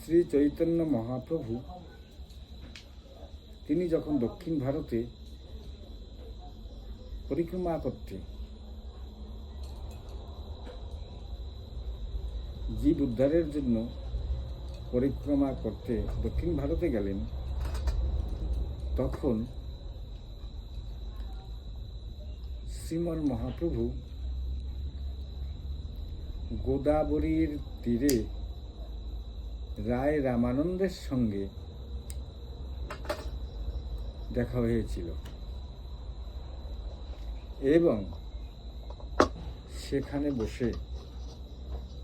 শ্রী চৈতন্য মহাপ্রভু তিনি যখন দক্ষিণ ভারতে পরিক্রমা করতে জীব উদ্ধারের জন্য পরিক্রমা করতে দক্ষিণ ভারতে গেলেন, তখন শ্রীমন মহাপ্রভু গোদাবরীর তীরে রায় রামানন্দের সঙ্গে দেখা হয়েছিল এবং সেখানে বসে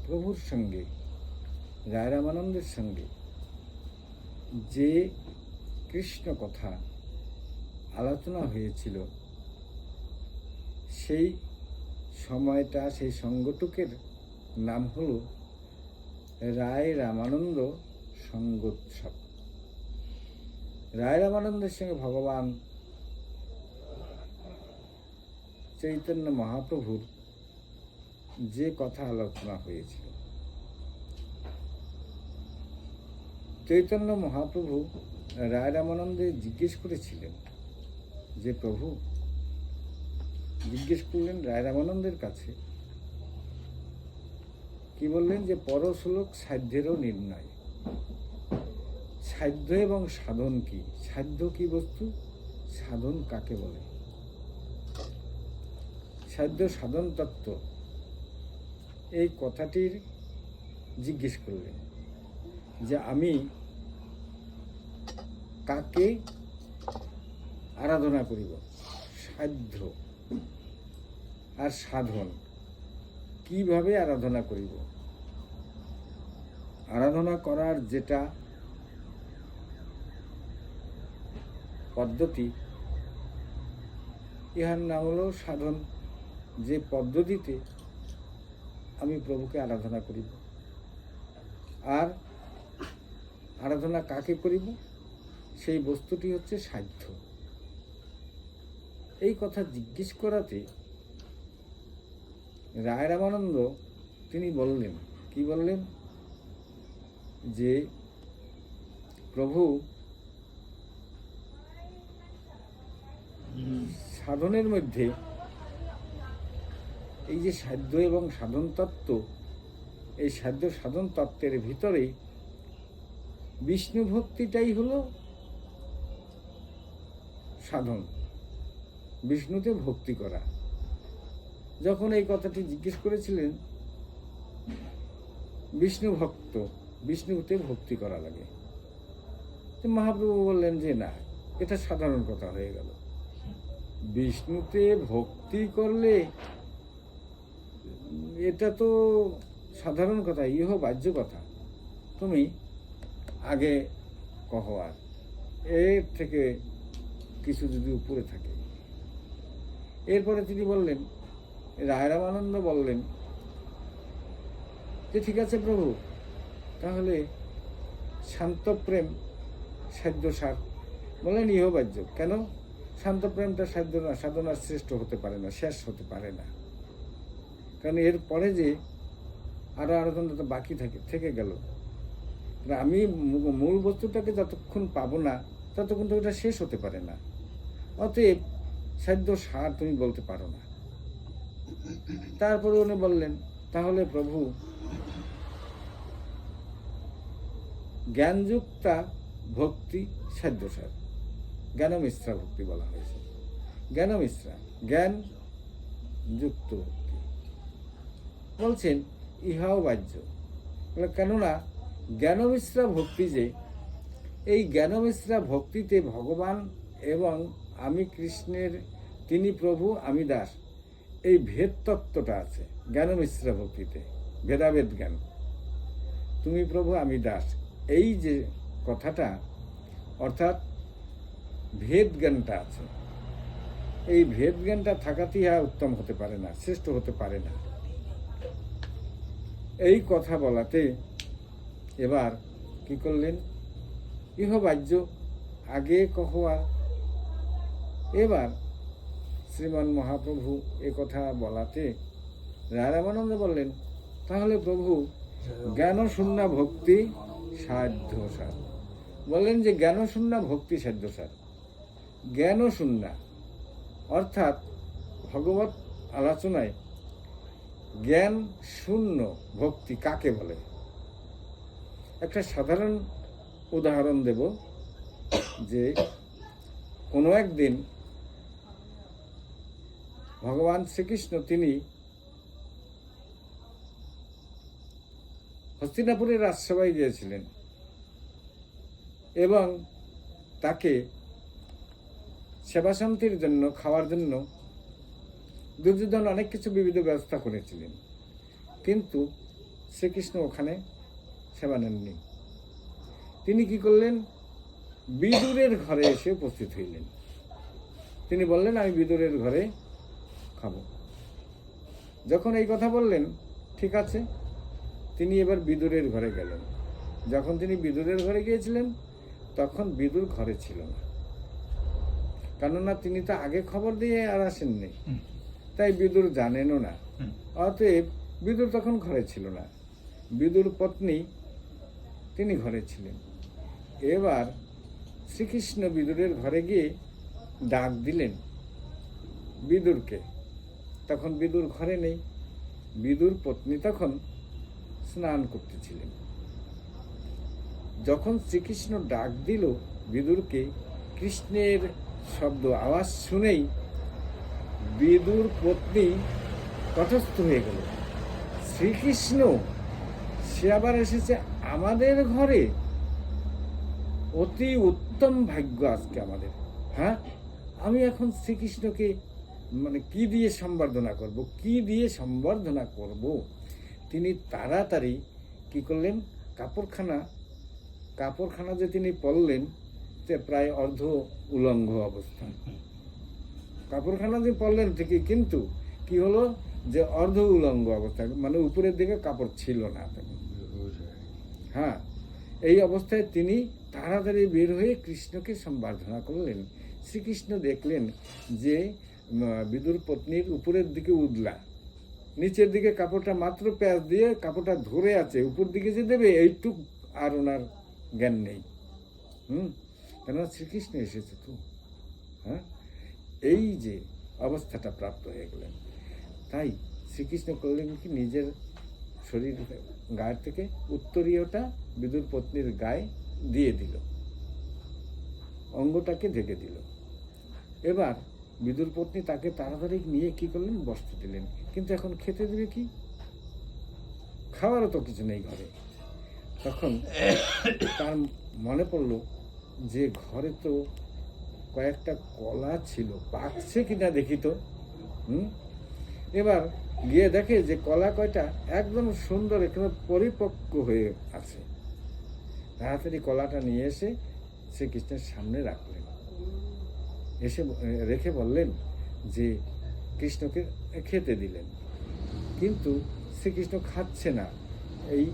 প্রভুর সঙ্গে রায় রামানন্দের সঙ্গে যে কৃষ্ণ কথা আলোচনা হয়েছিল, সেই সময়টা, সেই সঙ্গটুকের নাম হল রায় রামানন্দ সঙ্গোৎসব। রায় রামানন্দের সঙ্গে ভগবান চৈতন্য মহাপ্রভুর যে কথা আলোচনা হয়েছিল, চৈতন্য মহাপ্রভু রায় রামানন্দে জিজ্ঞেস করেছিলেন যে প্রভু জিজ্ঞেস করলেন রায় রামানন্দের কাছে, কি বললেন যে পরশ্লোক সাধ্যেরও নির্ণয়। সাধ্য এবং সাধন কি? সাধ্য কি বস্তু, সাধন কাকে বলে? সাধ্য সাধন তত্ত্ব এই কথাটির জিজ্ঞেস করলেন যে আমি কাকে আরাধনা করিব, সাধ্য আর সাধন কিভাবে আরাধনা করিব। আরাধনা করার যেটা পদ্ধতি, ইহার নাম হল সাধন। যে পদ্ধতিতে আমি প্রভুকে আরাধনা করিব, আর আরাধনা কাকে করিব, সেই বস্তুটি হচ্ছে সাধ্য। এই কথা জিজ্ঞেস করাতে রায় রামানন্দ তিনি বললেন, কি বললেন যে প্রভু সাধনের মধ্যে এই যে সাধ্য এবং সাধন তত্ত্ব, এই সাধ্য সাধন তত্ত্বের ভিতরে বিষ্ণু ভক্তিটাই হলো সাধন, বিষ্ণুতে ভক্তি করা। যখন এই কথাটি জিজ্ঞেস করেছিলেন, বিষ্ণু ভক্ত, বিষ্ণুতে ভক্তি করা লাগে, তো মহাপ্রভু বললেন যে না, এটা সাধারণ কথা হয়ে গেল। বিষ্ণুতে ভক্তি করলে এটা তো সাধারণ কথা, ইহ বাহ্য কথা, তুমি আগে কহ, আর এর থেকে কিছু যদি উপরে থাকে। এরপরে তিনি বললেন, রায় রামানন্দ বললেন যে ঠিক আছে প্রভু, তাহলে শান্তপ্রেম সাধ্যসার। বললেন ইহবাহ্য। কেন? শান্তপ্রেমটা সাধ্য না, সাধনার শ্রেষ্ঠ হতে পারে না, শেষ হতে পারে না। কারণ এর পরে যে আরো আরাধনা তো বাকি থেকে গেল, আমি মূল বস্তুটাকে যতক্ষণ পাবো না ততক্ষণ তো ওটা শেষ হতে পারে না। অতএব সাধ্য সার তুমি বলতে পারো না। তারপরে উনি বললেন, তাহলে প্রভু জ্ঞানযুক্তা ভক্তি সাধ্যসার, জ্ঞানমিশ্রা ভক্তি বলা হয়েছে। জ্ঞানমিশ্রা, জ্ঞান যুক্ত ভক্তি। বলছেন ইহাও বাহ্য। কেননা জ্ঞানমিশ্রা ভক্তি, যে এই জ্ঞানমিশ্রা ভক্তিতে ভগবান এবং আমি কৃষ্ণের, তিনি প্রভু আমি দাস, এই ভেদ তত্ত্বটা আছে জ্ঞানমিশ্রা ভক্তিতে। ভেদাভেদ জ্ঞান, তুমি প্রভু আমি দাস, এই যে কথাটা, অর্থাৎ ভেদ জ্ঞানটা আছে। এই ভেদ জ্ঞানটা থাকাতে ইহা উত্তম হতে পারে না, শ্রেষ্ঠ হতে পারে না। এই কথা বলাতে এবার কি করলেন, ইহ বাহ্য, আগে কহ আর। এবার শ্রীমান মহাপ্রভু এ কথা বলাতে রায় রামানন্দ বললেন, তাহলে প্রভু জ্ঞান শূন্য ভক্তি সাধ্যসার। বললেন যে জ্ঞান শূন্য ভক্তি সাধ্যসার। জ্ঞান শূন্য অর্থাৎ ভগবত আলোচনায় জ্ঞান শূন্য ভক্তি কাকে বলে? একটা সাধারণ উদাহরণ দেব যে কোনো একদিন ভগবান শ্রীকৃষ্ণ তিনি হস্তিনাপুরের রাজসভায় গিয়েছিলেন এবং তাকে সেবা শান্তির জন্য, খাওয়ার জন্য দুর্যোধন অনেক কিছু বিবিধ ব্যবস্থা করেছিলেন, কিন্তু শ্রীকৃষ্ণ ওখানে সেবা নেননি। তিনি কি করলেন? বিদুরের ঘরে এসে উপস্থিত হইলেন। তিনি বললেন আমি বিদুরের ঘরে খাবো। যখন এই কথা বললেন, ঠিক আছে, তিনি এবার বিদুরের ঘরে গেলেন। যখন তিনি বিদুরের ঘরে গিয়েছিলেন তখন বিদুর ঘরে ছিল না, কেননা তিনি তো আগে খবর দিয়ে আর আসেননি, তাই বিদুর জানেনও না। অতএব বিদুর তখন ঘরে ছিল না। বিদুর পত্নী তিনি ঘরে ছিলেন। এবার শ্রীকৃষ্ণ বিদুরের ঘরে গিয়ে ডাক দিলেন বিদুরকে। তখন বিদুর ঘরে নেই। বিদুর পত্নী তখন স্নান করতেছিলেন। যখন শ্রীকৃষ্ণ ডাক দিল বিদুরকে, কৃষ্ণের শব্দ আওয়াজ শুনেই বিদুর পত্নী তটস্থ হয়ে গেল। শ্রীকৃষ্ণ, সে আবার এসেছে আমাদের ঘরে, অতি উত্তম ভাগ্য আজকে আমাদের। হ্যাঁ, আমি এখন শ্রীকৃষ্ণকে কি দিয়ে সম্বর্ধনা করব, কি দিয়ে সম্বর্ধনা করব? তিনি তাড়াতাড়ি কি করলেন? কাপড়খানা যে তিনি পরলেন যে প্রায় অর্ধ উলঙ্গ অবস্থা। কাপড়খানা যে পরলেন ঠিকই, কিন্তু কি হলো যে অর্ধ উলঙ্গ অবস্থা, উপরের দিকে কাপড় ছিল না। হ্যাঁ, এই অবস্থায় তিনি তাড়াতাড়ি বের হয়ে কৃষ্ণকে সম্বর্ধনা করলেন। শ্রীকৃষ্ণ দেখলেন যে বিদুর পত্নীর উপরের দিকে উদলা, নিচের দিকে কাপড়টা মাত্র প্যাঁচ দিয়ে কাপড়টা ধরে আছে, উপর দিকে যে দেবে এইটুক আর ওনার জ্ঞান নেই। কেননা শ্রীকৃষ্ণ এসেছে তো। হ্যাঁ, এই যে অবস্থাটা প্রাপ্ত হয়ে গেলেন, তাই শ্রীকৃষ্ণ করলেন কি, নিজের শরীর গায়ের থেকে উত্তরীয়টা বিদুর পত্নীর গায়ে দিয়ে দিল, অঙ্গটাকে ঢেকে দিল। এবার বিদুর পত্নী তাকে তাড়াতাড়ি নিয়ে কি করলেন? বস্ত্র দিলেন। কিন্তু এখন খেতে দেবে কি? খাওয়ারও তো কিছু নেই ঘরে। তখন তার মনে পড়ল যে ঘরে তো কয়েকটা কলা ছিল, পাকছে কিনা দেখি তো। এবার গিয়ে দেখে যে কলা কয়টা একদম সুন্দর, একেবারে পরিপক্ক হয়ে আছে। তাড়াতাড়ি কলাটা নিয়ে এসে শ্রীকৃষ্ণের সামনে রাখলেন। রেখে বললেন যে কৃষ্ণকে খেতে দিলেন। কিন্তু শ্রীকৃষ্ণ খাচ্ছে না। এই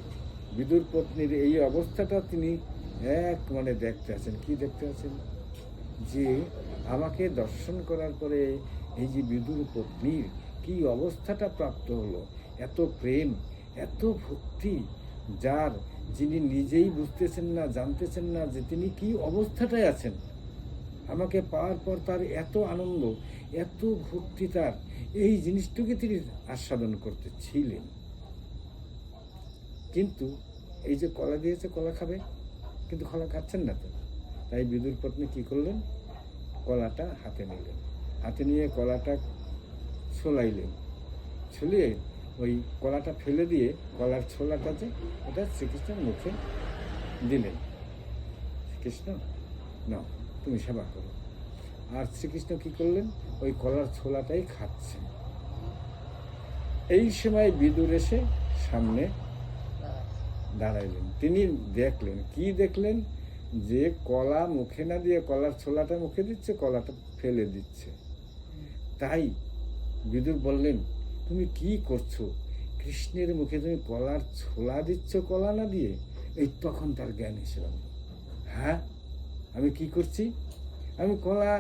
বিদুর পত্নীর এই অবস্থাটা তিনি দেখতে আছেন। কি দেখতে আছেন? যে আমাকে দর্শন করার পরে এই যে বিদুর পত্নীর কি অবস্থাটা প্রাপ্ত হলো, এত প্রেম, এত ভক্তি, যিনি নিজেই বুঝতেছেন না, জানতেছেন না যে তিনি কি অবস্থাটায় আছেন। আমাকে পাওয়ার পর তার এত আনন্দ, এত ভক্তি, তার এই জিনিসটুকে তিনি আস্বাদন করতেছিলেন। কিন্তু এই যে কলা দিয়েছে, কলা খাবে, কিন্তু কলা খাচ্ছেন না তো। তাই বিদুর পত্নী কি করলেন? কলাটা হাতে নিলেন। হাতে নিয়ে কলাটা ছোলাইলেন। ছলিয়ে ওই কলাটা ফেলে দিয়ে কলার ছোলাটা যে ওটা শ্রীকৃষ্ণের মুখে দিলেন। শ্রীকৃষ্ণ, না, তুমি সেবা করো। আর শ্রীকৃষ্ণ কি করলেন? ওই কলার ছোলাটাই খাচ্ছেন। এই সময় বিদুর এসে সামনে দাঁড়াইলেন। তিনি দেখলেন, কি দেখলেন? যে কলা মুখে না দিয়ে কলার ছোলাটা মুখে দিচ্ছে, কলাটা ফেলে দিচ্ছে। তাই বিদুর বললেন, তুমি কি করছো? কৃষ্ণের মুখে তুমি কলার ছোলা দিচ্ছ, কলা না দিয়ে। এই তখন তার জ্ঞান এসে গেল। হ্যাঁ, আমি কি করছি? আমি কলা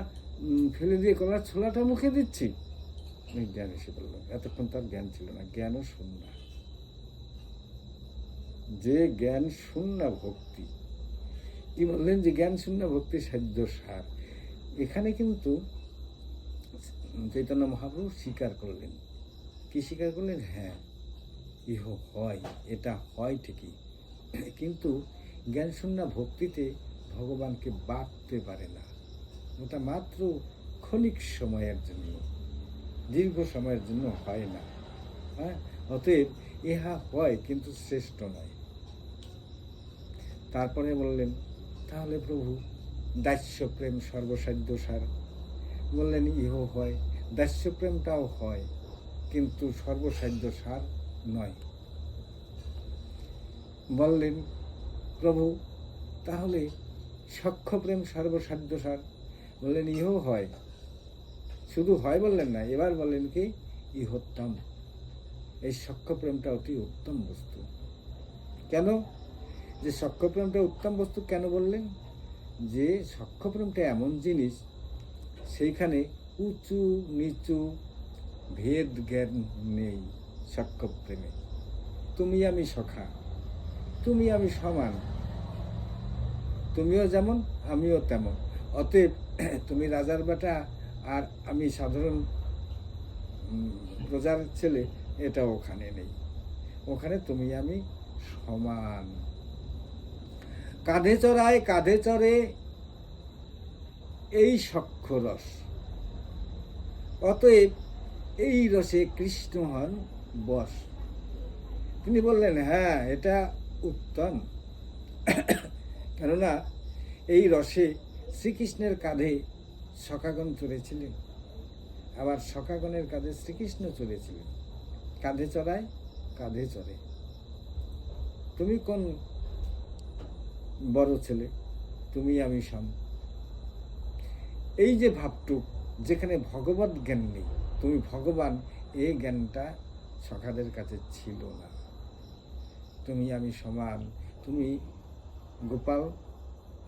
ফেলে দিয়ে কলার ছোলাটা মুখে দিচ্ছি। জ্ঞান এসে বলল। এতক্ষণ তার জ্ঞান ছিল না, জ্ঞানও শূন্য। যে জ্ঞান শূন্য ভক্তি, কি বললেন যে জ্ঞান শূন্য ভক্তি সাধ্য সার। এখানে কিন্তু চৈতন্য মহাপ্রভু স্বীকার করলেন। কি স্বীকার করলেন? হ্যাঁ, ইহ হয়, এটা হয় ঠিকই, কিন্তু জ্ঞান শূন্য ভক্তিতে ভগবানকে বাঁধতে পারে না। ওটা মাত্র ক্ষণিক সময়ের জন্য, দীর্ঘ সময়ের জন্য হয় না। হ্যাঁ, অতএব ইহা হয় কিন্তু শ্রেষ্ঠ নয়। তারপরে বললেন, তাহলে প্রভু দাস্যপ্রেম সর্বসাধ্য সার। বললেন ইহ হয়, দাস্যপ্রেমটাও হয় কিন্তু সর্বসাধ্য সার নয়। বললেন প্রভু তাহলে সখ্যপ্রেম সর্বসাধ্য সার। বললেন ইহ হয়, শুধু হয় বললেন না, এবার বললেন কি ইহোত্তম। এই সখ্যপ্রেমটা অতি উত্তম বস্তু। কেন যে সখ্যপ্রেমটা উত্তম বস্তু কেন বললেন? যে সখ্যপ্রেমটা এমন জিনিস, সেইখানে উঁচু নিচু ভেদ জ্ঞান নেই। সখ্যপ্রেমে তুমি আমি সখা, তুমি আমি সমান, তুমিও যেমন আমিও তেমন। অতএব তুমি রাজার বেটা আর আমি সাধারণ প্রজার ছেলে, এটা ওখানে নেই। ওখানে তুমি আমি সমান। কাঁধে চড়ায় কাঁধে চড়ে এই সখ্য রস। অতএব এই রসে কৃষ্ণ হন বশ। তিনি বললেন হ্যাঁ, এটা উত্তম। কেননা এই রসে শ্রীকৃষ্ণের কাঁধে সখাগণ চড়েছিলেন, আবার সখাগণের কাঁধে শ্রীকৃষ্ণ চড়েছিলেন। কাঁধে চড়ায় কাঁধে চড়ে। তুমি কোন বড় ছেলে, তুমি আমি সম। এই যে ভাবটুক, যেখানে ভগবত জ্ঞান নেই, তুমি ভগবান, এই জ্ঞানটা সখাদের কাছে ছিল না। তুমি আমি সমান, তুমি গোপাল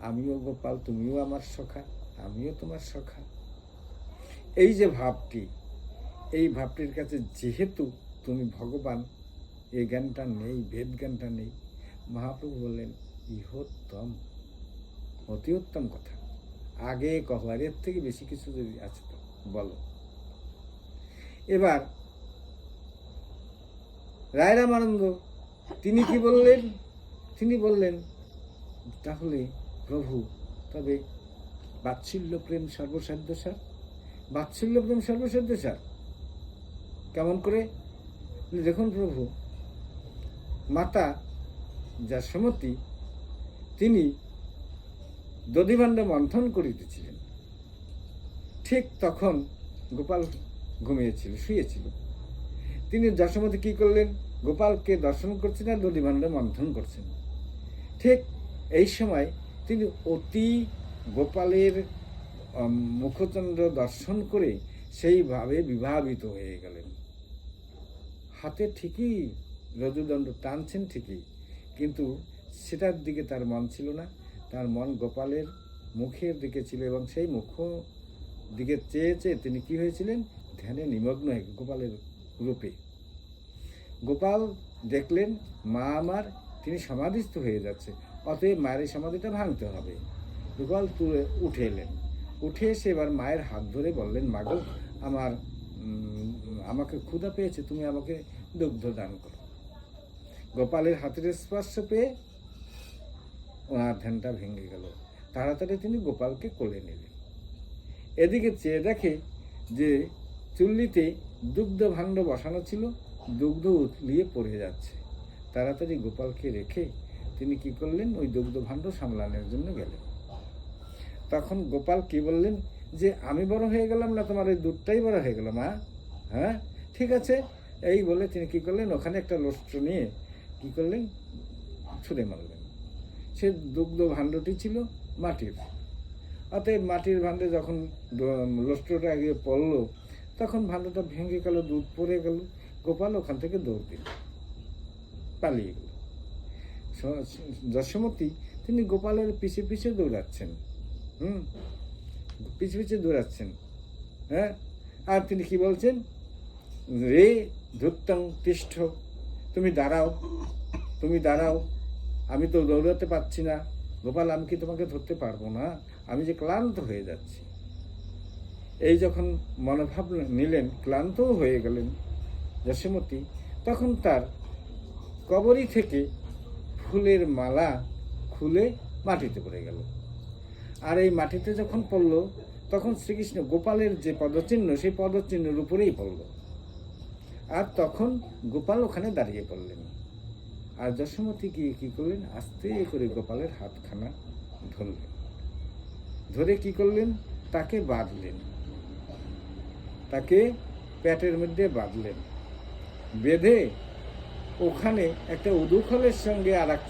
আমিও গোপাল, তুমিও আমার সখা আমিও তোমার সখা। এই যে ভাবটি, এই ভাবটির কাছে যেহেতু তুমি ভগবান, এই জ্ঞানটা নেই, ভেদ জ্ঞানটা নেই। মহাপ্রভু বললেন ইহোত্তম, অতি উত্তম কথা। আগে কহ, আর এর থেকে বেশি কিছু যদি আছে তো বলো। এবার রায় রামানন্দ তিনি কি বললেন? তিনি বললেন তাহলে প্রভু তবে বাৎসল্য প্রেম সর্বসাধ্য সার। বাৎসল্য প্রেম সর্বসাধ্য সার কেমন করে? দেখুন প্রভু, মাতা যশোমতী তিনি দধিভাণ্ড মন্থন করিতেছিলেন। ঠিক তখন গোপাল ঘুমিয়েছিল, শুয়েছিল। তিনি যশোমতী কি করলেন? গোপালকে দর্শন করছেন আর দধিভাণ্ড মন্থন করছেন। ঠিক এই সময় তিনি অতি গোপালের মুখচন্দ্র দর্শন করে সেইভাবে বিভাবিত হয়ে গেলেন। হাতে ঠিকই রজুদণ্ড টানছেন ঠিকই, কিন্তু সেটার দিকে তার মন ছিল না। তার মন গোপালের মুখের দিকে ছিল, এবং সেই মুখ দিকে চেয়ে চেয়ে তিনি কি হয়েছিলেন? ধ্যানে নিমগ্ন হয়ে গোপালের রূপে। গোপাল দেখলেন মা আমার তিনি সমাধিস্থ হয়ে যাচ্ছে, অতএব মায়ের এই সমাধিটা ভাঙতে হবে। গোপাল তুলে উঠে এলেন, উঠে এসে এবার মায়ের হাত ধরে বললেন, মাগো আমাকে ক্ষুধা পেয়েছে, তুমি আমাকে দুগ্ধ দান করো। গোপালের হাতের স্পর্শ পেয়ে ওনার ধ্যানটা ভেঙে গেল। তাড়াতাড়ি তিনি গোপালকে কোলে নিলেন। এদিকে চেয়ে দেখে যে চুল্লিতে দুগ্ধ ভাণ্ড বসানো ছিল, দুগ্ধ উতলিয়ে পড়ে যাচ্ছে। তাড়াতাড়ি গোপালকে রেখে তিনি কি করলেন? ওই দুগ্ধ ভাণ্ড সামলানোর জন্য গেলেন। তখন গোপাল কি বললেন যে আমি বড় হয়ে গেলাম না, তোমার ওই দুধটাই বড় হয়ে গেল মা। হ্যাঁ ঠিক আছে, এই বলে তিনি কি করলেন? ওখানে একটা লস্ট্র নিয়ে কি করলেন? ছুঁড়ে মারলেন। সে দুগ্ধ ভাণ্ডটি ছিল মাটির। অতএব মাটির ভাণ্ডে যখন লস্ট্রটা গিয়ে পড়লো, তখন ভাণ্ডটা ভেঙে গেল, দুধ পড়ে গেল। গোপাল ওখান থেকে দৌড় দিল, পালিয়ে গেল। যশোমতী তিনি গোপালের পিছে পিছে দৌড়াচ্ছেন, পিছে পিছে দৌড়াচ্ছেন। হ্যাঁ, আর তিনি কি বলছেন? রে ধূর্তং তিষ্ঠ, তুমি দাঁড়াও, তুমি দাঁড়াও, আমি তো দৌড়াতে পারছি না, গোপাল আমি কি তোমাকে ধরতে পারবো না, আমি যে ক্লান্ত হয়ে যাচ্ছি। এই যখন মনোভাব নিলেন, ক্লান্তও হয়ে গেলেন যশোমতী, তখন তার কবরী থেকে ফুলের মালা খুলে মাটিতে পড়ে গেল। আর এই মাটিতে যখন পড়ল, তখন শ্রীকৃষ্ণ গোপালের যে পদচিহ্ন, সেই পদচিহ্নের উপরেই পড়ল। আর তখন গোপাল ওখানে দাঁড়িয়ে পড়লেন। আর যশোমতী গিয়ে কি করলেন, আস্তে করে গোপালের হাতখানা ধরলেন, ধরে কি করলেন, তাকে বাঁধলেন, তাকে পেটের মধ্যে বাঁধলেন, বেঁধে ওখানে একটা উদুখলের সঙ্গে আর এক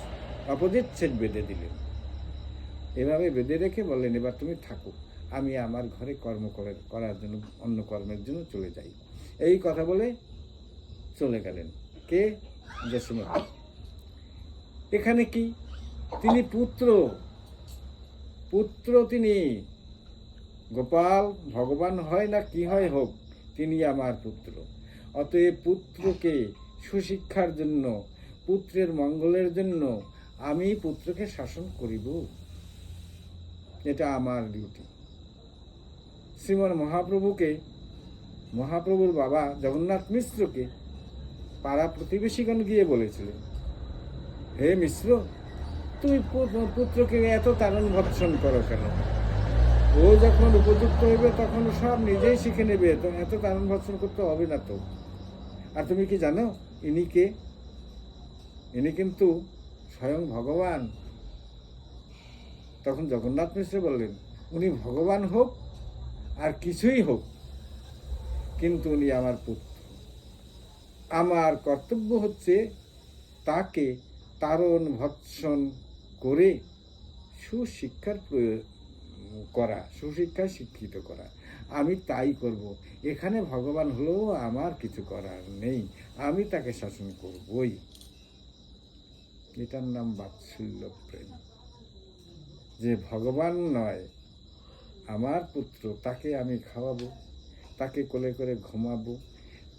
অপোজিট সেট বেঁধে দিলেন। এভাবে বেঁধে রেখে বললেন, এবার তুমি থাকো, আমি আমার ঘরে কর্ম করার জন্য, অন্য কর্মের জন্য চলে যাই। এই কথা বলে চলে গেলেন কে, যশোমতী। এখানে কি, তিনি পুত্র তিনি, গোপাল ভগবান হয় না কি হয় হোক, তিনি আমার পুত্র। অতএব পুত্রকে সুশিক্ষার জন্য, পুত্রের মঙ্গলের জন্য আমি পুত্রকে শাসন করিব, এটা আমার ডিউটি। শ্রীমান মহাপ্রভুর বাবা জগন্নাথ মিশ্রকে পাড়া প্রতিবেশীগণ গিয়ে বলেছিলেন, হে মিশ্র, তুমি পুত্রকে এত তাড়ন ভৎসন করো কেন? ও যখন উপযুক্ত হইবে তখন সব নিজেই শিখে নেবে, তো এত তাড়ন ভৎসন করতে হবে না তো। আর তুমি কি জানো ইনি কে? ইনি কিন্তু স্বয়ং ভগবান। তখন জগন্নাথ মিশ্র বললেন, উনি ভগবান হোক আর কিছুই হোক, কিন্তু উনি আমার পুত্র। আমার কর্তব্য হচ্ছে তাকে তাড়ন ভৎসন করে সুশিক্ষায় শিক্ষিত করা। আমি তাই করব। এখানে ভগবান হলেও আমার কিছু করার নেই, আমি তাকে শাসন করবই। এটার নাম বাৎসল্য প্রেম। যে ভগবান নয়, আমার পুত্র, তাকে আমি খাওয়াবো, তাকে কোলে করে ঘুমাবো,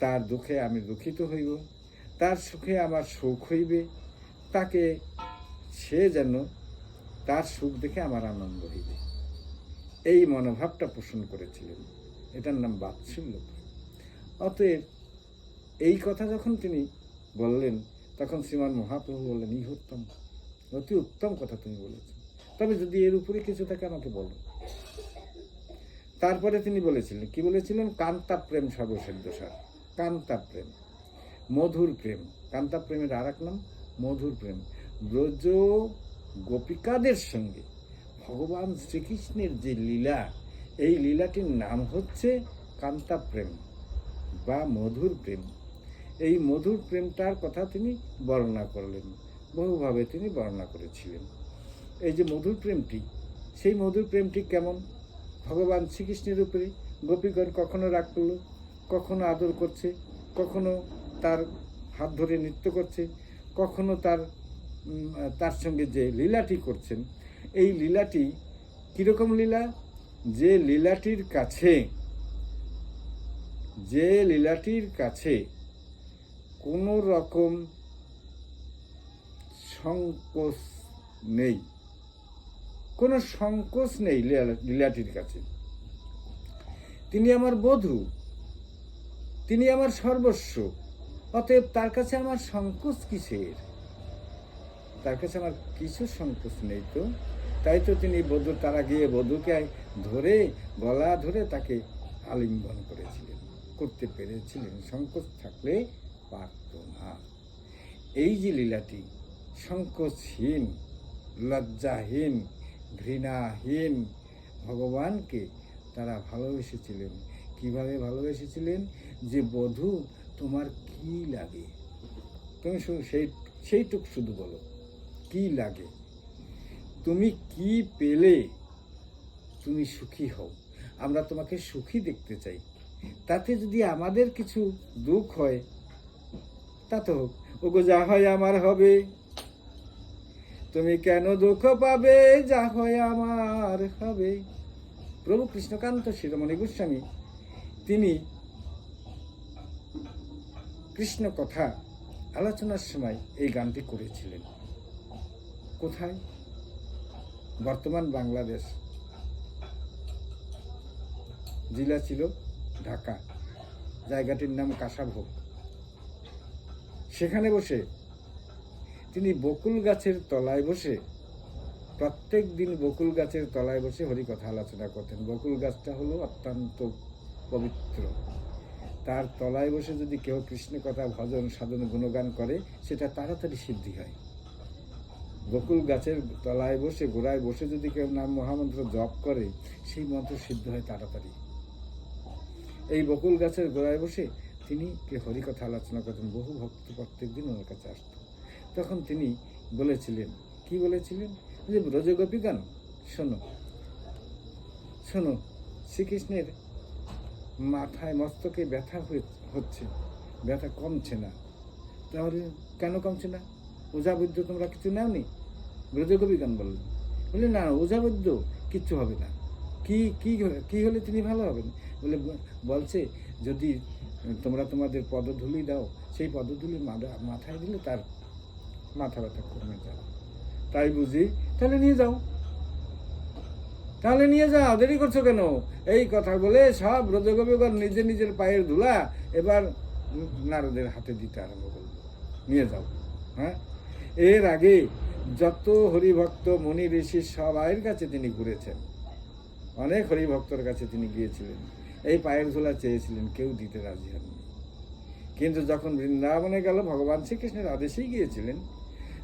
তার দুঃখে আমি দুঃখিত হইব, তার সুখে আমার সুখ হইবে, তাকে সে যেন তার সুখ দেখে আমার আনন্দ হইবে, এই মনোভাবটা পোষণ করেছিলেন। এটার নাম বাৎসল্য। অতএব এই কথা যখন তিনি বললেন, তখন শ্রীমান মহাপ্রভু বললেন, ইহোত্তম, অতি উত্তম কথা তুমি বলেছ, তবে যদি এর উপরে কিছু থাকে আমাকে বলো। তারপরে তিনি বলেছিলেন, কি বলেছিলেন, কান্তা প্রেম সর্বসিদ্ধসার। কান্তা প্রেম, মধুর প্রেম। কান্তা প্রেমের আর এক নাম মধুর প্রেম। ব্রজ গোপিকাদের সঙ্গে ভগবান শ্রীকৃষ্ণের যে লীলা, এই লীলাটির নাম হচ্ছে কান্তা প্রেম বা মধুর প্রেম। এই মধুর প্রেমটার কথা তিনি বর্ণনা করলেন, বহুভাবে তিনি বর্ণনা করেছিলেন। এই যে মধুর প্রেমটি, সেই মধুর প্রেমটি কেমন, ভগবান শ্রীকৃষ্ণের উপরে গোপীগণ কখনো রাগ করল, কখনো আদর করছে, কখনো তার হাত ধরে নৃত্য করছে, কখনো তার সঙ্গে যে লীলাটি করছেন, এই লীলাটি কীরকম লীলা, যে লীলাটির কাছে কোনো রকম সংকোচ নেই, কোনো সংকোচ নেই লীলাটির কাছে। তিনি আমার বধূ, তিনি আমার সর্বস্ব, অতএব তার কাছে আমার সংকোচ কিসের? তার কাছে আমার কিছু সংকোচ নেই তো। তাই তো তিনি তারা গিয়ে বধূকে ধরে, গলা ধরে তাকে আলিঙ্গন করতে পেরেছিলেন, সংকোচ থাকলে পারত না। এই যে লীলাটি সংকোচহীন, লজ্জাহীন, ঘৃণাহীন ভগবানকে তারা ভালোবেসেছিলেন। কিভাবে ভালোবেসেছিলেন, যে বধূ তোমার কি লাগে, তুমি সেইটুক শুধু বলো, কি লাগে, তুমি কি পেলে তুমি সুখী হও, আমরা তোমাকে সুখী দেখতে চাই। তাতে যদি আমাদের কিছু দুঃখ হয় তা তো হোক, ওগো যা হয় আমার হবে, তুমি কেন দুঃখ পাবে, যা হয় আমার হবে। প্রভু কৃষ্ণকান্ত শিরোমণি গোস্বামী তিনি কৃষ্ণ কথা আলোচনার সময় এই গানটি করেছিলেন। কোথায়? বর্তমান বাংলাদেশ, জেলা ছিল ঢাকা, জায়গাটির নাম কাঁসাভোগ। সেখানে বসে তিনি বকুল গাছের তলায় বসে, প্রত্যেক দিন বকুল গাছের তলায় বসে হরিকথা আলোচনা করতেন। বকুল গাছটা হলো অত্যন্ত পবিত্র, তার তলায় বসে যদি কেউ কৃষ্ণ কথা, ভজন, সাধন, গুণগান করে সেটা তাড়াতাড়ি সিদ্ধি হয়। বকুল গাছের তলায় বসে, গোড়ায় বসে যদি কেউ নাম মহামন্ত্র জপ করে, সেই মন্ত্র সিদ্ধ হয় তাড়াতাড়ি। এই বকুল গাছের গোড়ায় বসে তিনি হরিকথা আলোচনা করতেন। বহু ভক্ত প্রত্যেক দিন ওনার কাছে আসত। তখন তিনি বলেছিলেন, কি বলেছিলেন, যে ব্রজগোপীগণ শোনো শোনো, শ্রীকৃষ্ণের মাথায় মস্তকে ব্যথা হচ্ছে, ব্যথা কমছে না। তাহলে কেন কমছে না? ওঝাবৈদ্য তোমরা কিছু নাওনি? ব্রজগোপীগণ বললেন, না ওঝাবৈদ্য কিচ্ছু হবে না। কি হলে তিনি ভালো হবেন? বলছে যদি তোমরা তোমাদের পদধূলি দাও, সেই পদধূলি মাথায় দিলে তার মাথা ব্যথা কমে যাবে। তাই বুঝি, তাহলে নিয়ে যাও, দেরি করছো কেন? এই কথা বলে সব ব্রজগোপীগণ নিজের নিজের পায়ের ধুলা এবার নারদের হাতে দিতে আরম্ভ করল, নিয়ে যাও। হ্যাঁ, এর আগে যত হরিভক্ত মুনি ঋষি সবাইয়ের কাছে তিনি ঘুরেছেন, অনেক হরিভক্তর কাছে তিনি গিয়েছিলেন, এই পায়ের ধুলা চেয়েছিলেন, কেউ দিতে রাজি হননি। কিন্তু যখন বৃন্দাবনে গেল, ভগবান শ্রীকৃষ্ণের আদেশেই গিয়েছিলেন,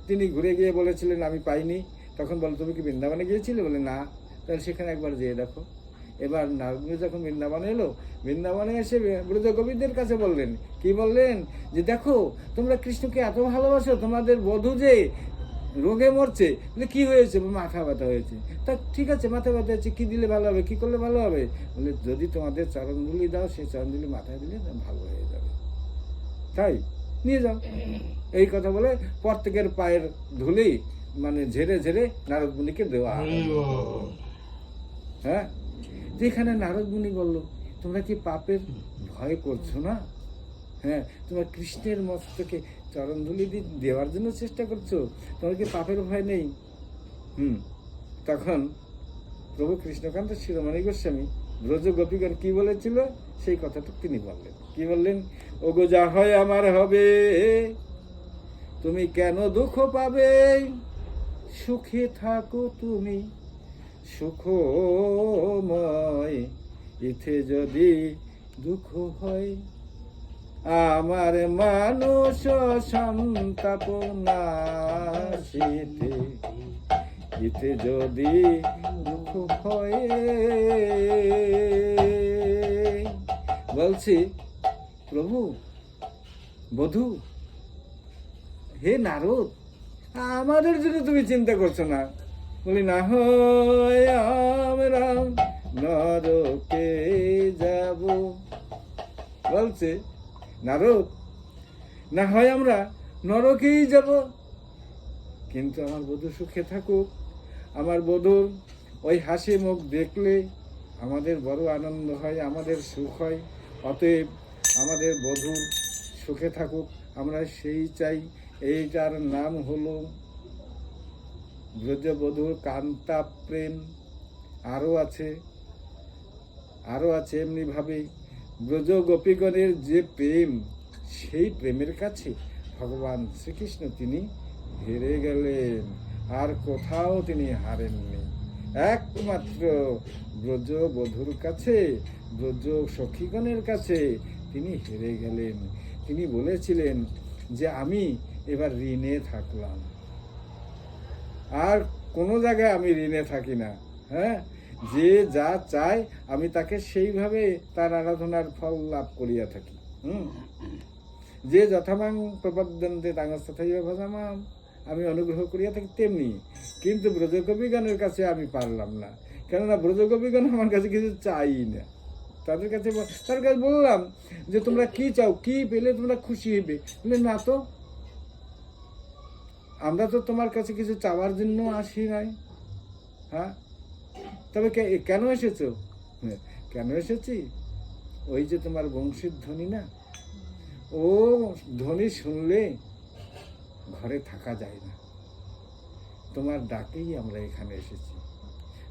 তিনি ঘুরে গিয়ে বলেছিলেন আমি পাইনি। তখন বল, তুমি কি বৃন্দাবনে গিয়েছিলে? বলে না। তাহলে সেখানে একবার যেয়ে দেখো। এবার নারদ যখন বৃন্দাবনে এলো, বৃন্দাবনে এসে ব্রজগোপীদের কাছে বললেন, কি বললেন, যে দেখো তোমরা কৃষ্ণকে এত ভালোবাসো, তোমাদের বধূ যে রোগে মরছে। বলে কি হয়েছে? মাথা ব্যথা হয়েছে। তা ঠিক আছে, মাথা ব্যথা হয়েছে, কি দিলে ভালো হবে, কি করলে ভালো হবে? বলে যদি তোমাদের চরণধুলি দাও, সেই চরণধুলি মাথায় দিলে ভালো হয়ে যাবে, তাই নিয়ে যাও। এই কথা বলে প্রত্যেকের পায়ের ধুলি মানে ঝেড়ে ঝেড়ে নারদ মুনিকে দেওয়া। হ্যাঁ, যেখানে নারদ মুনি বলল, তোমরা কি পাপের ভয় করছো না? হ্যাঁ, তোমরা কৃষ্ণের মস্তকে চরণধুলি দেওয়ার জন্য চেষ্টা করছো, তোমার কি পাপের ভয় নেই? তখন প্রভু কৃষ্ণকান্ত শিরোমণি গোস্বামী ব্রজগোপীগণ কি বলেছিল, সেই কথাটা তিনি বললেন। কি বললেন? ওগো যা হয় আমার হবে, তুমি কেন দুঃখ পাবে? সুখে থাকো তুমি সুখময়, ইথে যদি দুঃখ হয় আমার মানুষ সন্তাপ নাশিতে, ইথে যদি দুঃখ হয়। বলছি প্রভু, বধূ, হে নারদ, আমাদের জন্য তুমি চিন্তা করছো না? বলি না হয় আমরা নরকে যাব। বলছে নারদ, না হয় আমরা নরকেই যাব, কিন্তু আমার বধূ সুখে থাকুক। আমার বধূর ওই হাসি মুখ দেখলে আমাদের বড় আনন্দ হয়, আমাদের সুখ হয়। অতএব আমাদের বধূ সুখে থাকুক, আমরা সেই চাই। এইটার নাম হলো ব্রজবধূর কান্তা প্রেম। আরও আছে এমনিভাবে ব্রজ গোপীগণের যে প্রেম, সেই প্রেমের কাছে ভগবান শ্রীকৃষ্ণ তিনি হেরে গেলেন, আর কোথাও তিনি হারেননি। একমাত্র ব্রজবধূর কাছে, ব্রজ সখীগণের কাছে তিনি হেরে গেলেন। তিনি বলেছিলেন যে আমি এবার ঋণে থাকলাম, আর কোনো জায়গায় আমি ঋণে থাকি না। হ্যাঁ, যে যা চায় আমি তাকে সেইভাবে তার আরাধনার ফল লাভ করিয়া থাকি। যে যথামাং প্রপদ্যন্তে তাংস্তথাইব ভজামাম, আমি অনুগ্রহ করিয়া থাকি তেমনি। কিন্তু ব্রজগোপীগণের কাছে আমি পারলাম না, কেননা ব্রজগোপীগণ আমার কাছে কিছু চাই না। তার কাছে বললাম যে তোমরা কি চাও, কি পেলে তোমরা খুশি হইবে? বলে না তো, আমরা তো তোমার কাছে কিছু চাওয়ার জন্য আসি নাই। হ্যাঁ, তবে কেন এসেছো? কেন এসেছি? ওই যে তোমার বংশীর ধ্বনি না, ও ধ্বনি শুনলে ঘরে থাকা যায় না। তোমার ডাকেই আমরা এখানে এসেছি।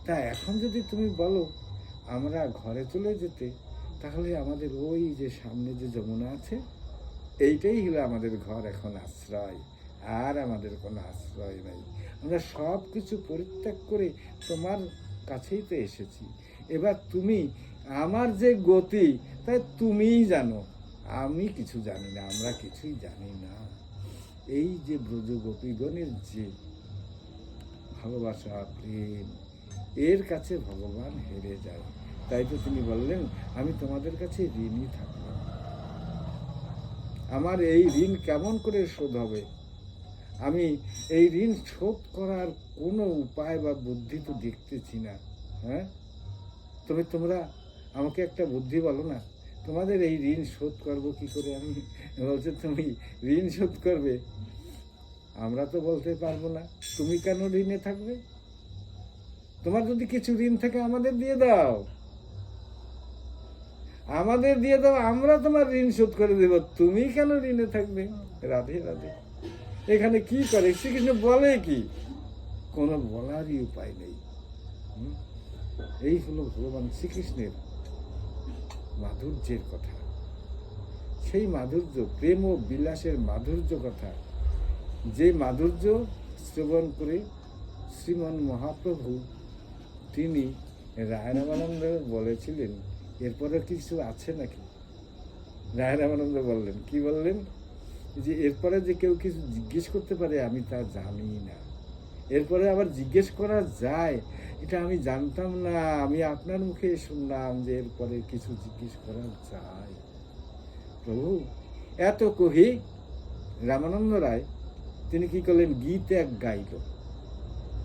তা এখন যদি তুমি বলো আমরা ঘরে চলে যেতে, তাহলে আমাদের ওই যে সামনে যে যমুনা আছে, এইটাই হলো আমাদের ঘর, এখন আশ্রয়। আর আমাদের কোনো আশ্রয় নাই। আমরা সব কিছু পরিত্যাগ করে তোমার কাছেই তো এসেছি। এবার তুমি, আমার যে গতি তাই তুমিই জানো, আমি কিছু জানি না, আমরা কিছুই জানি না। এই যে ব্রজ গোপীগণের যে ভালোবাসা, প্রেম, এর কাছে ভগবান হেরে যায়। তাই তো তিনি বললেন, আমি তোমাদের কাছে ঋণী থাকলাম। আমার এই ঋণ কেমন করে শোধ হবে? আমি এই ঋণ শোধ করার কোনো উপায় বা বুদ্ধি তো দেখতেছি না। হ্যাঁ, তোমরা আমাকে একটা বুদ্ধি বলো না, তোমাদের এই ঋণ শোধ করবো কি করে আমি? বলছে তুমি ঋণ শোধ করবে, আমরা তো বলতে পারবো না। তুমি কেন ঋণে থাকবে? তোমার যদি কিছু ঋণ থাকে আমাদের দিয়ে দাও, আমাদের দিয়ে দাও, আমরা তোমার ঋণ শোধ করে দেব। তুমি কেন ঋণে থাকবে? রাধে রাধে। এখানে কি করে শ্রীকৃষ্ণ বলে কি? কোনো বলারই উপায় নেই। এই হলো ভগবান শ্রীকৃষ্ণের মাধুর্যের কথা। সেই মাধুর্য, প্রেম ও বিলাসের মাধুর্য কথা, যে মাধুর্য শ্রবণ করে শ্রীমন মহাপ্রভু তিনি রায়রামানন্দ বলেছিলেন, এরপরে কিছু আছে নাকি? রায়রামানন্দ বললেন, কি বললেন? যে এরপরে যে কেউ কিছু জিজ্ঞেস করতে পারে আমি তা জানি না। এরপরে আবার জিজ্ঞেস করা যায় এটা আমি জানতাম না, আমি আপনার মুখে শুনলাম যে এরপরে কিছু জিজ্ঞেস করা যায়। প্রভু এত কহি রামানন্দ রায় তিনি কি করলেন? গীত এক গাইল,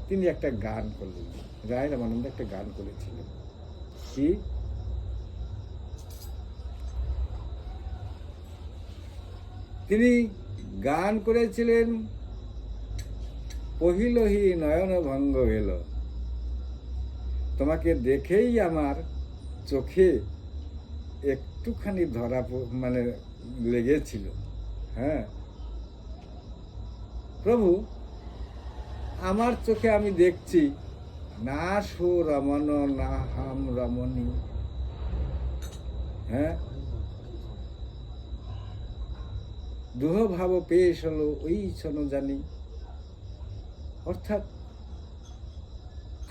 তিনি একটা গান করলেন। রায় রামানন্দ একটা গান করেছিলেন। কি? তিনি গান করেছিলেন, পহিলহি নয়ন ভঙ্গ হইল, তোমাকে দেখেই আমার চোখে একটুখানি ধরা মানে লেগেছিল। হ্যাঁ প্রভু, আমার চোখে আমি দেখছি না সো রমন না হাম রমণী। হ্যাঁ, দুহ ভাব পেশ হলো ওই ছন জানি। অর্থাৎ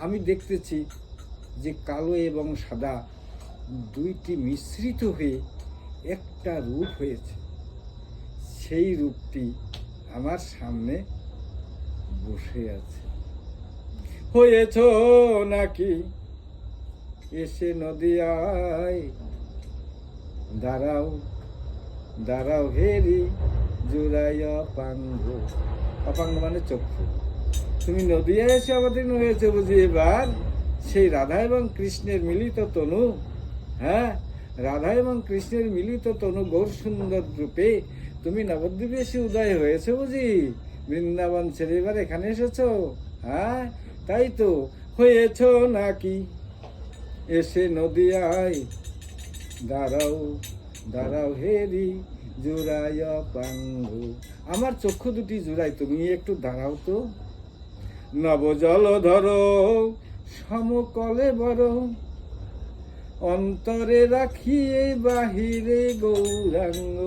আমি দেখতেছি যে কালো এবং সাদা দুইটি মিশ্রিত হয়ে একটা রূপ হয়েছে। সেই রূপটি আমার সামনে বসে আছে। হয়েছ নাকি এসে নদিয়ায়, দাঁড়াও দাঁড়াও হেরি জোড়াই অপাঙ্গ। অপাঙ্গ মানে চক্ষু। তুমি নদিয়ায় এসে অবতীর্ণ হয়েছে বুঝি এবার? সেই রাধা এবং কৃষ্ণের মিলিত তনু, হ্যাঁ রাধা এবং কৃষ্ণের মিলিত তনু গৌর সুন্দর রূপে তুমি নবদ্বীপে এসে উদয় হয়েছে বুঝি? বৃন্দাবন ছেড়ে এবার এখানে এসেছ? হ্যাঁ তাই তো। হয়েছ নাকি এসে নদিয়ায়, দাঁড়াও দাঁড়াও হেরি জোড়ায় পাঙ্গ। আমার চক্ষু দুটি জোড়াই, তুমি একটু দাঁড়াও তো। নবজল ধরো সমকলে বড়, অন্তরে রাখিয়ে বাহিরে গৌরাঙ্গ।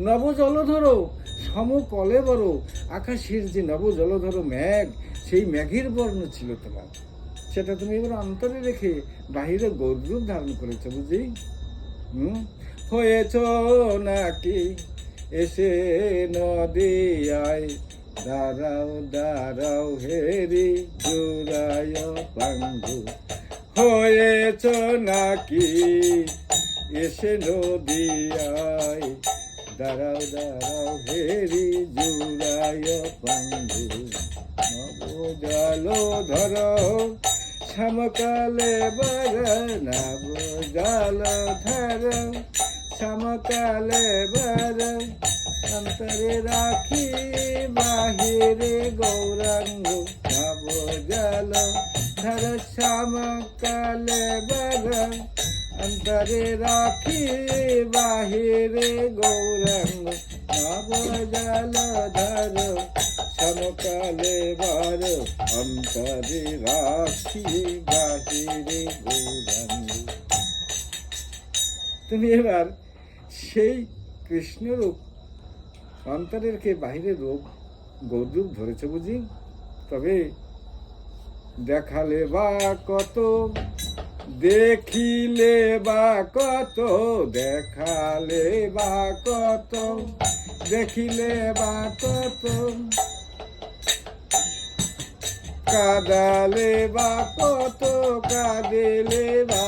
নবজলধর সমকলে বড়, আকাশের যে নবজলধর মেঘ, সেই মেঘের বর্ণ ছিল তোমার, সেটা তুমি এবার অন্তরে রেখে বাহিরে গৌররূপ ধারণ করেছো বুঝি? হয়েছ নাকি এসে নদিয়ায়, দাঁড়াও দাঁড়াও হেরি জোড়ায় পাঙ্গু। হয়েছ নাকি এসে নদিয়ায়, দাঁড়াও দাঁড়াও হেরি জোড়ায় পাঙ্গু। নবজল ধর সমকালে বার, নবজল ধর সমকালে বার, অন্তরে রাখি বাহিরে গৌরাঙ্গ। নবজল ধর সমকালে বার, অন্তরে রাখি বাহিরে গৌরাঙ্গ নব জলধর সমকালে বার অন্তরে রাখি বাহিরে গৌরাঙ্গ। তুমি এবার সেই কৃষ্ণরূপ অন্তরের কে বাহিরের রূপ গৌরূপ ধরেছ বুঝি? তবে দেখালে বা কত, দেখিলে বা কত, দেখালে বা কত, দেখিলে বা কত, কাদালে বা কত, কাঁদিলে বা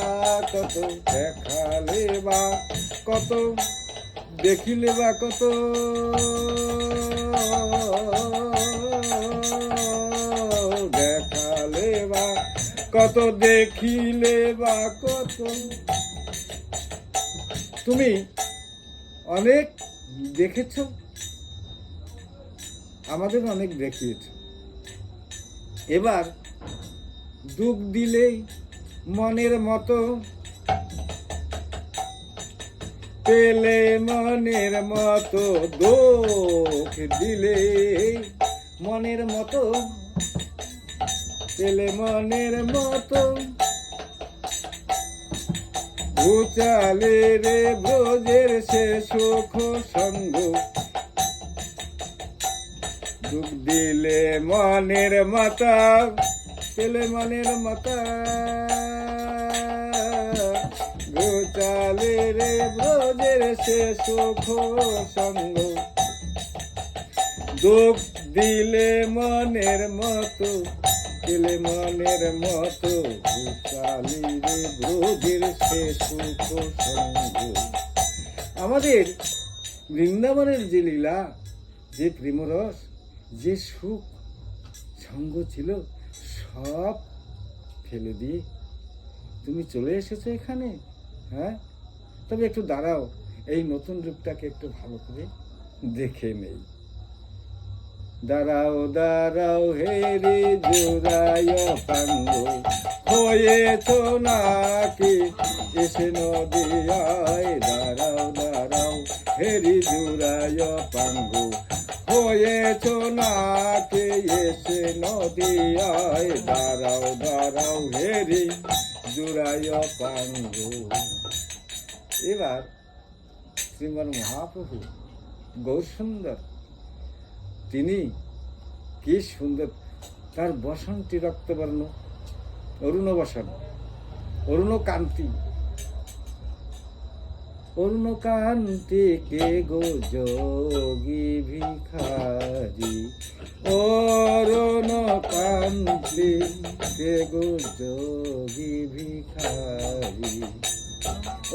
কত, দেখালে বা কত, দেখিলে বা কত, দেখালে বা কত, দেখিলে বা কত। তুমি অনেক দেখেছ, আমাদের অনেক দেখিয়েছ। এবার দুঃখ দিলেই মনের মতো, পেলে মনের মতো, দুঃখ দিলে মনের মতো, পেলে মনের মতো, উচালে রে ব্রজের সে সুখ সঙ্গ। দুঃখ দিলে মনের মাতা, পেলে মনের মাতা, উচালে রে ব্রজের সে সুখ সঙ্গ। দুঃখ দিলে মনের মতো, পেলে মনের মতো, উচালে রে ব্রজের সে সুখ সঙ্গ। আমাদের বৃন্দাবনের যে লীলা, যে প্রেমরস, যে সুখ সঙ্গ ছিল, সব ফেলে দিয়ে তুমি চলে এসেছো এখানে। হ্যাঁ, তবে একটু দাঁড়াও, এই নতুন রূপটাকে একটু ভালো করে দেখে নেই। দাঁড়াও দাঁড়াও হেরি জোড়ায় পাঙ্গ, হয়েছ নাকি এসে নদিয়ায়। দাঁড়াও দাঁড়াও হেরি জোড়ায় পাঙ্গ, হয়েছ নাকি এসে নদিয়ায়। দাঁড়াও দাঁড়াও হেরি জোড়ায় পাঙ্গ। এবার শ্রীমান মহাপ্রভু গৌরসুন্দর, তিনি কি সুন্দর, তার বসনটি রক্তবর্ণ, অরুণ বসন, অরুণ কান্তি, অরুণ কান্তি কে গো যোগী ভিখারি, অরুণ কান্তি কে গো যোগী ভিখারি।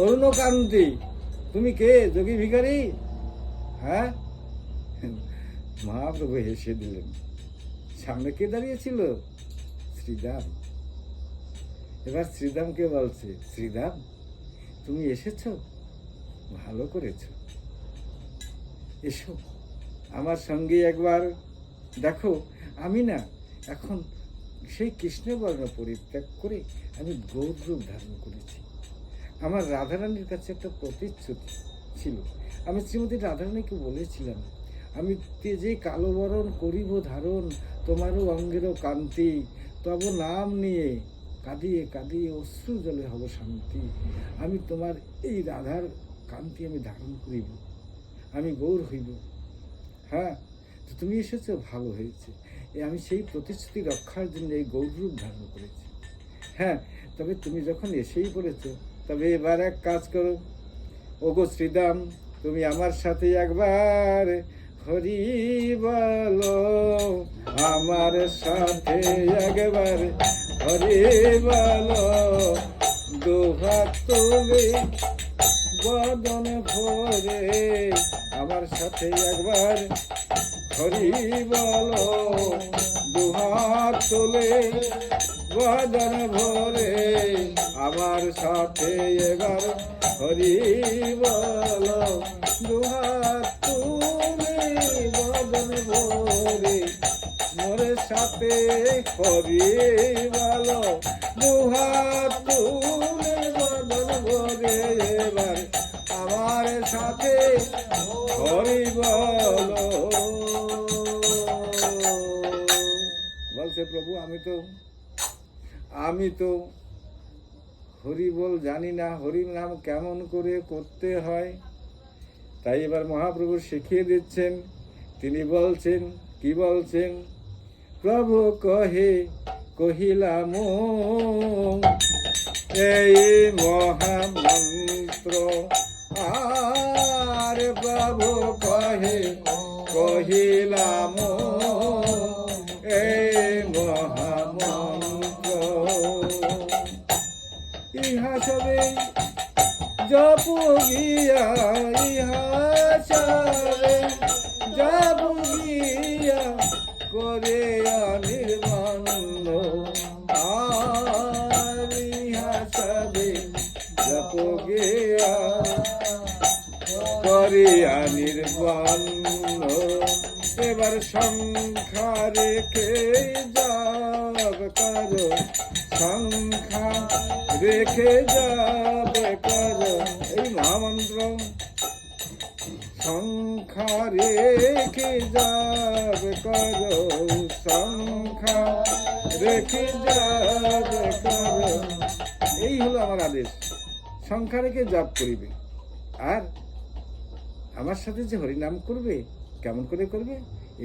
অরুণ কান্তি, তুমি কে যোগী ভিখারি? হ্যাঁ, মহাপ্রভু হেসে দিলেন। সামনে কে দাঁড়িয়েছিল? শ্রীদাম। এবার শ্রীদামকে বলছে, শ্রীদাম তুমি এসেছ, ভালো করেছ, এসো আমার সঙ্গে একবার। দেখো, আমি না এখন সেই কৃষ্ণবর্ণ পরিত্যাগ করে আমি গৌর রূপ ধারণ করেছি। আমার রাধারানীর কাছে একটা প্রতিশ্রুতি ছিল, আমি শ্রীমতী রাধারানীকে বলেছিলাম, আমি তেজে কালো বরণ করিব ধারণ, তোমারও অঙ্গেরও কান্তি, তব নাম নিয়ে কাঁদিয়ে কাঁদিয়ে অশ্রু জলে হব শান্তি। আমি তোমার এই রাধার কান্তি আমি ধারণ করিব, আমি গৌর হইব। হ্যাঁ, তো তুমি এসেছো, ভালো হয়েছে। আমি সেই প্রতিশ্রুতি রক্ষার জন্য এই গৌররূপ ধারণ করেছি। হ্যাঁ, তবে তুমি যখন এসেই পড়েছ, তবে এবার এক কাজ করো, ওগো শ্রীদাম, তুমি আমার সাথে একবার হরি বলো, আমার সাথে একবার হরি বলো। দুহাত তুলে বদন ভরে আমার সাথে একবার হরি বলো। দুহাত তুলে বদন ভরে আমার সাথে এবার হরি বলো। দুহাত তুলে বদন ভরে মোরে সাথে হরি বলো। দুহাত তুলে বদন ভরে রে এবার আমার সাথে হরি বলো। বলছে প্রভু আমি তো হরি বল জানি না, হরি নাম কেমন করে করতে হয়। তাই এবার মহাপ্রভু শিখিয়ে দিচ্ছেন। তিনি বলছেন, কি বলছেন? প্রভু কহিলাম এই মহামন্ত্র, আর প্রভু কহিলাম এই মহামন্ত্র, ইহা সবে জপ গিয়া, ইহা সবে জপ গিয়া করে নির্বাণ, আর ইহা সবে জপ গিয়া করিয়া নির্বাণ। এবার সংখ্যা রেখে যাব করো, সংখ্যা রেখে যাবে করো এই মহামন্ত্র, সংখ্যা রেখে যাবে করো, সংখ্যা রেখে যাবে করো। এই হলো আমার আদেশ, সংখ্যা রেখে জপ করিবে। আর আমার সাথে যে হরিনাম করবে, কেমন করে করবে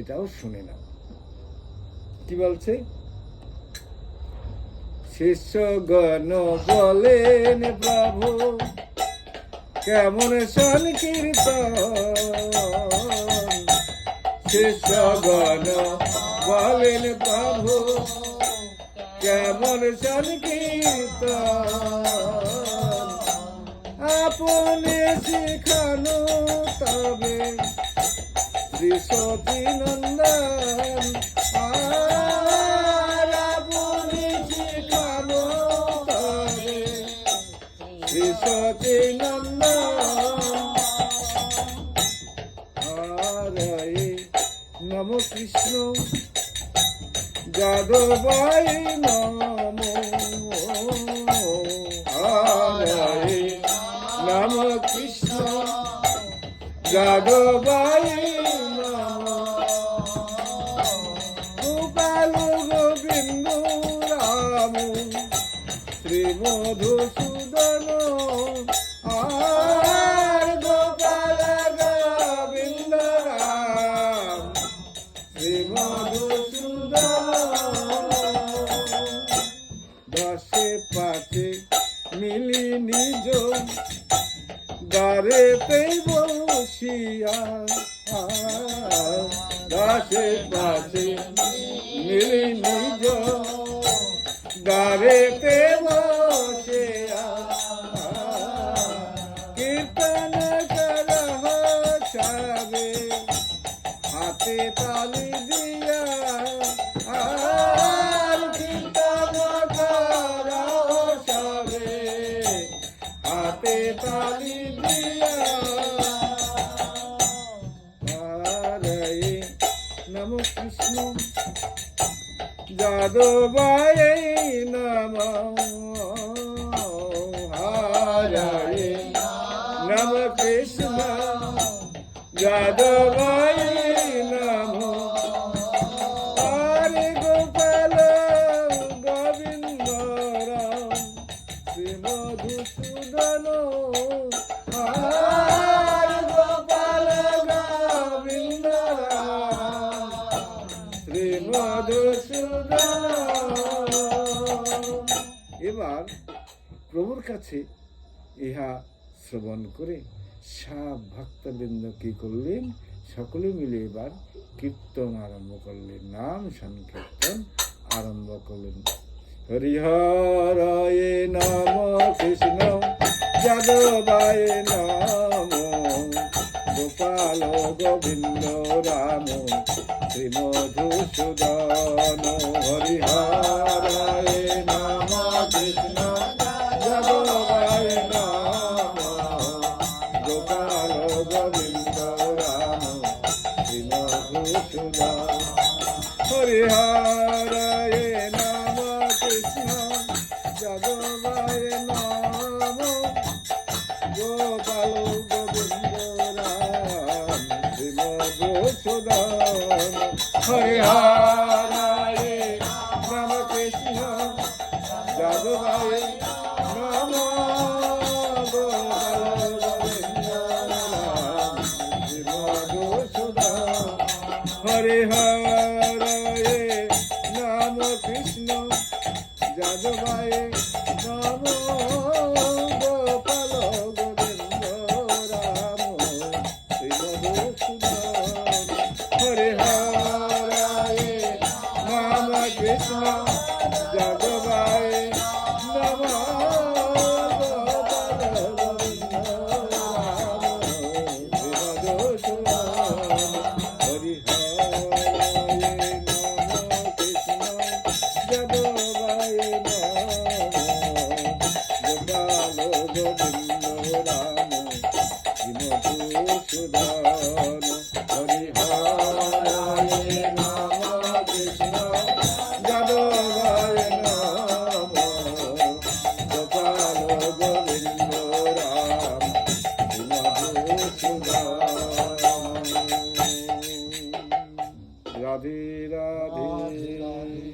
এটাও শুনে নাও। কি বলছে? শিষ্যগণ বলেন প্রভু কেমন সংকীর্তন, শিষ্যগণ বলেন প্রভু কেমন সংকীর্তন, আপনি শিখানো তবে শ্রী সতী নন্দন, আর আপনি শিখানো তবে শ্রী সতী নন্দন। হরে নম কৃষ্ণ যাদবায় নম, হরে নম কৃষ্ণ যাদবায় নম, গোপাল গোবিন্দ রাম শ্রী মধুসূদন, আর গোপাল গোবিন্দ রাম শ্রী মধুসূদন। দশে পাঁচে মিলি নিজ দ্বারে বসিয়া, দশে পাঁচে মিলি নিজ দ্বারে বসিয়া, কীর্তন করহ সবে হাতে তালি দিয়া, আর কীর্তন করহ সবে হাতে তালি দিয়া। হরে নম কৃষ্ণ যাদবায় নম, হরে নম কৃষ্ণ যাদবায় নম, হরে গোপাল গোবিন্দ রাম শ্রী মধুসূদন, হরে গোপাল গোবিন্দ রাম শ্রী মধুসূদন। এবার প্রভুর কাছে ইহা শ্রবণ করে সব ভক্তবৃন্দ কি করলেন? সকলে মিলে এবার কীর্তন আরম্ভ করলেন, নাম সংকীর্তন আরম্ভ করলেন। হরিহরায় নম কৃষ্ণ যাদবায় নম, গোপাল গোবিন্দ রাম শ্রী মধুসূদন, হরিহরায় নম কৃষ্ণ যাদবায় নম, গোপাল গোবিন্দ রাম শ্রী মধুসূদন, হরিহরায় নম কৃষ্ণ যাদবায় নম, যাদবায় নম গোপাল গোবিন্দ রাম মধুসূদন হরে হরে নাম কৃষ্ণ যাদবায় নম গোপাল গোবিন্দ রাম শ্রী মধুসূদন হরে হরে নাম কৃষ্ণ যাদবায় নম গোপাল গোবিন্দ রাম শ্রী মধুসূদন হরি হরে নাম কৃষ্ণ যাদবায় নম গোপাল গোবিন্দ রাম শ্রী মধুসূদন হরি হরে নাম কৃষ্ণ যাদবায় নম গোপাল গোবিন্দ রাম শ্রী মধুসূদন রাধে রাধে রাধে